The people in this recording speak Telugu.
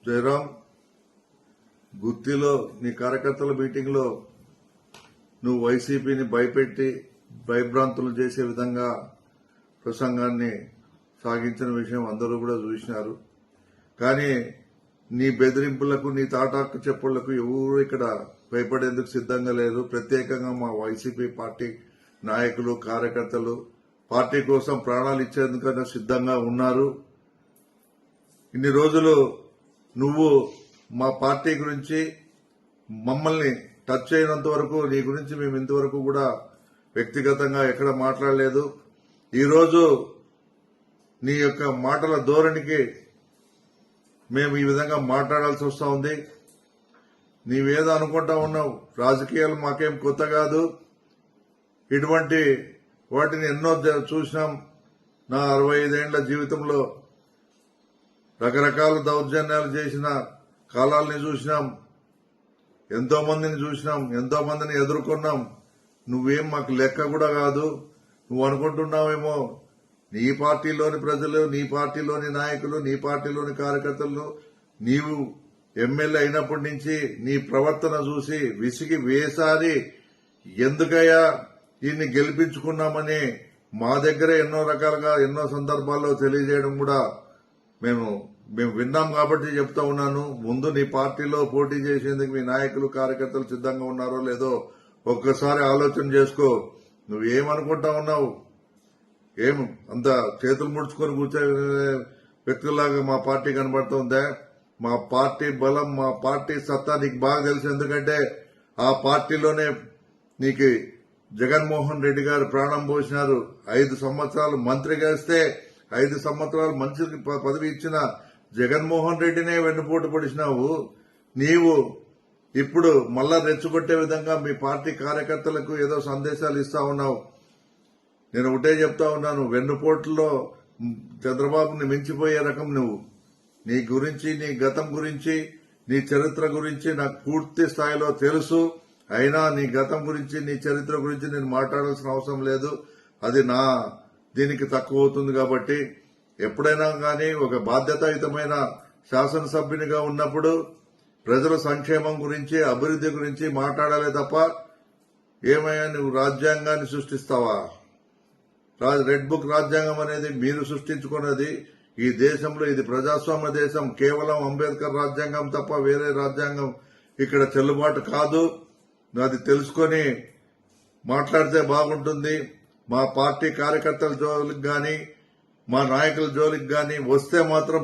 జయరాం, గుత్తిలో నీ కార్యకర్తల మీటింగ్ లో నువ్వు వైసీపీని భయపెట్టి భయభ్రాంతులు చేసే విధంగా ప్రసంగాన్ని సాగించిన విషయం అందరూ కూడా చూసినారు. కానీ నీ బెదిరింపులకు, నీ తాటాకు చెప్పుళ్లకు ఎవరు ఇక్కడ భయపడేందుకు సిద్ధంగా లేరు. ప్రత్యేకంగా మా వైసీపీ పార్టీ నాయకులు, కార్యకర్తలు పార్టీ కోసం ప్రాణాలు ఇచ్చేందుకన్నా సిద్ధంగా ఉన్నారు. ఇన్ని రోజులు నువ్వు మా పార్టీ గురించి మమ్మల్ని టచ్ అయినంత వరకు నీ గురించి మేము ఇంతవరకు కూడా వ్యక్తిగతంగా ఎక్కడ మాట్లాడలేదు. ఈరోజు నీ యొక్క మాటల ధోరణికి మేము ఈ విధంగా మాట్లాడాల్సి వస్తా ఉంది. నీవేదో అనుకుంటా ఉన్నావు, రాజకీయాలు మాకేం కొత్త కాదు, ఇటువంటి వాటిని ఎన్నో చూసినాం. నా 65 ఏళ్ల జీవితంలో రకరకాల దౌర్జన్యాలు చేసిన కాలాల్ని చూసినాం, ఎంతో మందిని చూసినాం, ఎంతో మందిని ఎదుర్కొన్నాం. నువ్వేం మాకు లెక్క కూడా కాదు. నువ్వు అనుకుంటున్నావేమో నీ పార్టీలోని ప్రజలు, నీ పార్టీలోని నాయకులు, నీ పార్టీలోని కార్యకర్తలు నీవు ఎమ్మెల్యే అయినప్పటి నుంచి నీ ప్రవర్తన చూసి విసిగి వేసారి ఎందుకయ్యా దీన్ని గెలిపించుకున్నామని మా దగ్గర ఎన్నో రకాలుగా ఎన్నో సందర్భాల్లో తెలియజేయడం కూడా మేము విన్నాం. కాబట్టి చెప్తా ఉన్నాను, ముందు నీ పార్టీలో పోటీ చేసేందుకు మీ నాయకులు, కార్యకర్తలు సిద్ధంగా ఉన్నారో లేదో ఒక్కసారి ఆలోచన చేసుకో. నువ్వేమనుకుంటా ఉన్నావు? ఏం అంత చేతులు ముడుచుకొని కూర్చో వ్యక్తుల్లాగా మా పార్టీ కనబడుతుందా? మా పార్టీ బలం, మా పార్టీ సత్తా నీకు బాగా తెలుసు. ఎందుకంటే ఆ పార్టీలోనే నీకు జగన్మోహన్ రెడ్డి గారు ప్రాణం పోసినారు. 5 సంవత్సరాలు మంత్రిగా ఇస్తే 5 సంవత్సరాలు మంత్రికి పదవి ఇచ్చిన జగన్మోహన్ రెడ్డినే వెన్నుపోటు పొడిచినావు. నీవు ఇప్పుడు మళ్ళా రెచ్చగొట్టే విధంగా మీ పార్టీ కార్యకర్తలకు ఏదో సందేశాలు ఇస్తా ఉన్నావు. నేను ఒకటే చెప్తా ఉన్నాను, వెన్నుపోటులో చంద్రబాబుని మించిపోయే రకం నువ్వు. నీ గురించి, నీ గతం గురించి, నీ చరిత్ర గురించి నాకు పూర్తి స్థాయిలో తెలుసు. అయినా నీ గతం గురించి, నీ చరిత్ర గురించి నేను మాట్లాడాల్సిన అవసరం లేదు. అది నా దీనికి తక్కువ అవుతుంది. కాబట్టి ఎప్పుడైనా కానీ ఒక బాధ్యతాయుతమైన శాసనసభ్యునిగా ఉన్నప్పుడు ప్రజల సంక్షేమం గురించి, అభివృద్ధి గురించి మాట్లాడాలే తప్ప ఏమయ్యా నువ్వు రాజ్యాంగాన్ని సృష్టిస్తావా? రెడ్ బుక్ రాజ్యాంగం అనేది మీరు సృష్టించుకున్నది. ఈ దేశంలో ఇది ప్రజాస్వామ్య దేశం. కేవలం అంబేద్కర్ రాజ్యాంగం తప్ప వేరే రాజ్యాంగం ఇక్కడ చెల్లుబాటు కాదు. అది తెలుసుకొని మాట్లాడితే బాగుంటుంది. మా పార్టీ కార్యకర్తల జోలికి గాని, మా నాయకుల జోలికి గాని వస్తే మాత్రం